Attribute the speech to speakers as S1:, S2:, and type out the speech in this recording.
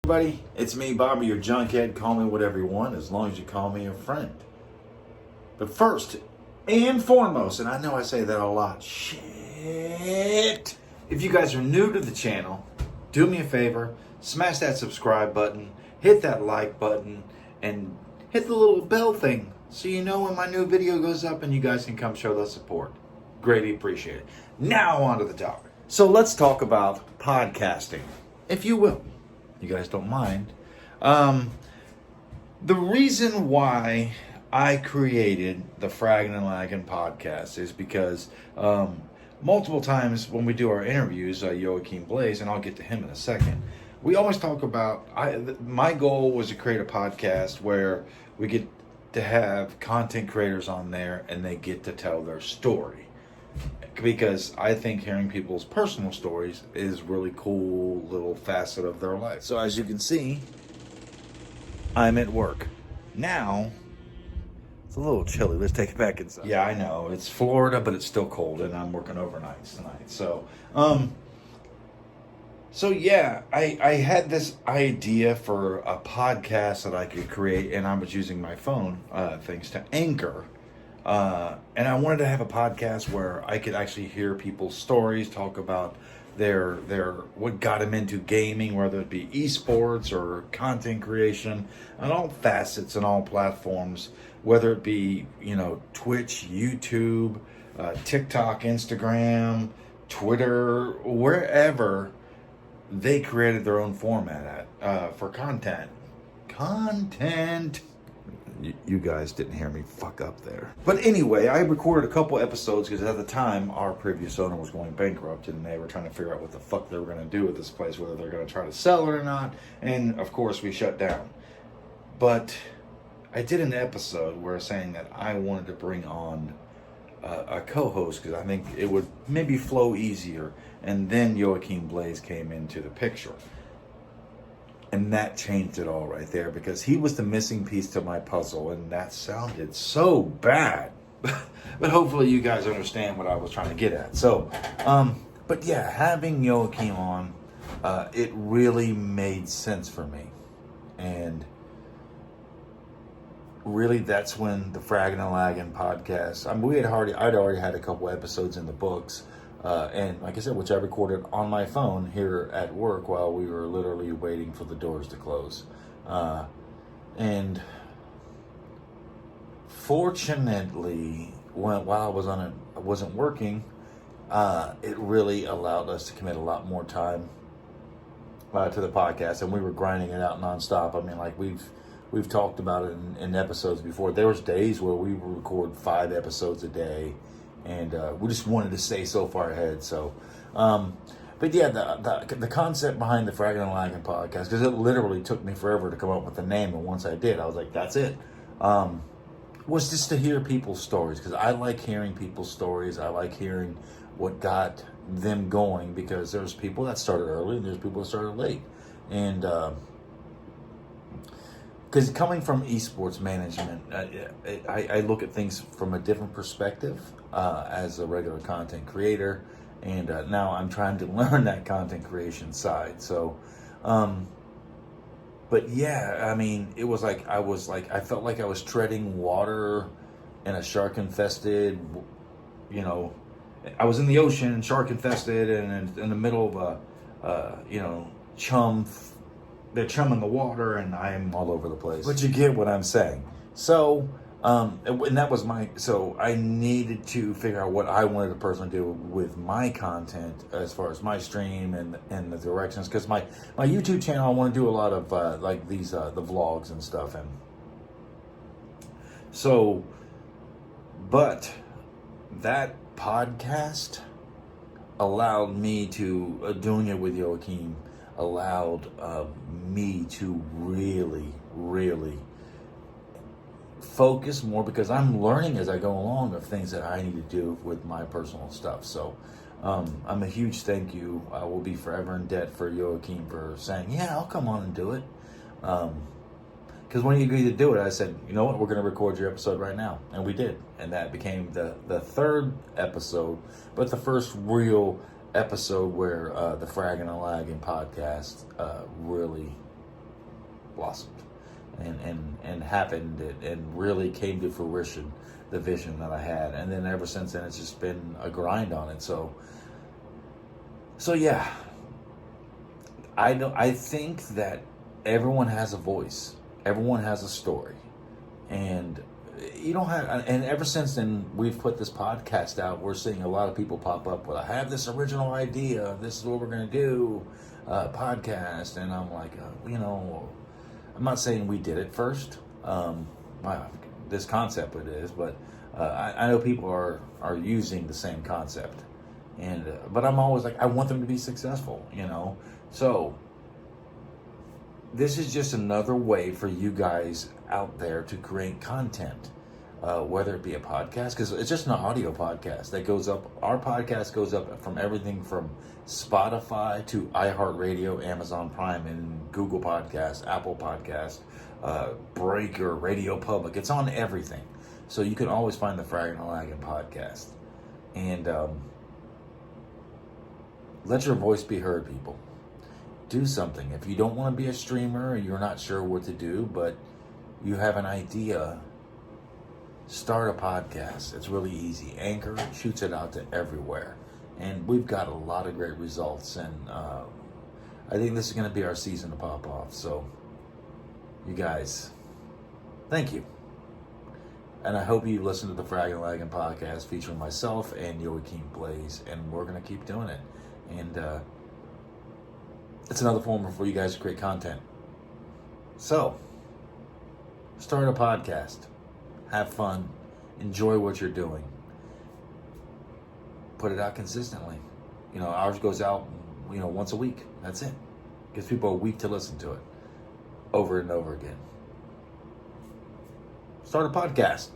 S1: Everybody, it's me, Bobby, your junkhead. Call me whatever you want, as long as you call me a friend. But first and foremost, and I know I say that a lot, shit. If you guys are new to the channel, do me a favor, smash that subscribe button, hit that like button, and hit the little bell thing so you know when my new video goes up and you guys can come show the support. Greatly appreciate it. Now on to the topic. So let's talk about podcasting, if you will. You guys don't mind. The reason why I created the Fraggin Laggin Podcast is because multiple times when we do our interviews, Joaquim Blaze, and I'll get to him in a second, we always talk about, my goal was to create a podcast where we get to have content creators on there and they get to tell their story. Because I think hearing people's personal stories is really cool little facet of their life. So as you can see, I'm at work. Now, it's a little chilly. Let's take it back inside. Yeah, I know. It's Florida, but it's still cold, and I'm working overnights tonight. So yeah, I had this idea for a podcast that I could create, and I was using my phone, thanks to Anchor. And I wanted to have a podcast where I could actually hear people's stories, talk about their what got them into gaming, whether it be esports or content creation, on all facets and all platforms, whether it be, Twitch, YouTube, TikTok, Instagram, Twitter, wherever they created their own format at for content. You guys didn't hear me fuck up there. But anyway, I recorded a couple episodes because at the time, our previous owner was going bankrupt and they were trying to figure out what the fuck they were going to do with this place, whether they're going to try to sell it or not. And of course, we shut down. But I did an episode where saying that I wanted to bring on a co-host because I think it would maybe flow easier. And then Joaquim Blaze came into the picture. And that changed it all right there because he was the missing piece to my puzzle, and that sounded so bad. But hopefully you guys understand what I was trying to get at. So, but yeah, having Joaquim on, it really made sense for me. And really that's when the Fraggin Laggin Podcast, I'd already had a couple episodes in the books. And like I said, which I recorded on my phone here at work while we were literally waiting for the doors to close. And fortunately, while I wasn't working, it really allowed us to commit a lot more time to the podcast, and we were grinding it out nonstop. I mean, like we've talked about it in episodes before. There was days where we would record 5 episodes a day. And we just wanted to stay so far ahead. So, but yeah, the concept behind the Fraggin Laggin Podcast, because it literally took me forever to come up with the name. And once I did, I was like, that's it. Was just to hear people's stories. Because I like hearing people's stories. I like hearing what got them going. Because there's people that started early and there's people that started late. And because coming from esports management, I look at things from a different perspective as a regular content creator, and now I'm trying to learn that content creation side. So, but yeah, I mean, it was like I felt like I was treading water in a shark-infested, I was in the ocean, shark-infested, and in the middle of chum. They're chumming the water, and I'm all over the place. But you get what I'm saying. So, and that was so I needed to figure out what I wanted to personally do with my content as far as my stream and the directions. Because my YouTube channel, I want to do a lot of the vlogs and stuff. And so, but that podcast allowed me to, doing it with Joaquim, allowed me to really, really focus more because I'm learning as I go along of things that I need to do with my personal stuff. So I'm a huge thank you. I will be forever in debt for Joaquim for saying, yeah, I'll come on and do it. Because when he agreed to do it, I said, you know what, we're going to record your episode right now. And we did. And that became the third episode, but the first real episode where the Fraggin Laggin Podcast really blossomed and happened and really came to fruition, the vision that I had. And then ever since then, it's just been a grind on it. So yeah, I think that everyone has a voice, everyone has a story, and you don't have. And ever since then, we've put this podcast out. We're seeing a lot of people pop up with, "I have this original idea. This is what we're going to do, podcast." And I'm like, I'm not saying we did it first. This concept it is, but I know people are using the same concept, and but I'm always like, I want them to be successful, So this is just another way for you guys out there to create content, whether it be a podcast, because it's just an audio podcast that goes up. Our podcast goes up from everything from Spotify to iHeartRadio, Amazon Prime, and Google Podcast, Apple Podcast, Breaker, Radio Public. It's on everything. So you can always find the Fraggin Laggin Podcast. And let your voice be heard, people. Do something. If you don't want to be a streamer and you're not sure what to do, but you have an idea, start a podcast. It's really easy. Anchor shoots it out to everywhere. And we've got a lot of great results. And I think this is going to be our season to pop off. So, you guys, thank you. And I hope you listen to the Fraggin Laggin Podcast featuring myself and Joaquim Blaze. And we're going to keep doing it. And it's another form for you guys to create content. So, start a podcast. Have fun. Enjoy what you're doing. Put it out consistently. Ours goes out, once a week. That's it. Gives people a week to listen to it. Over and over again. Start a podcast.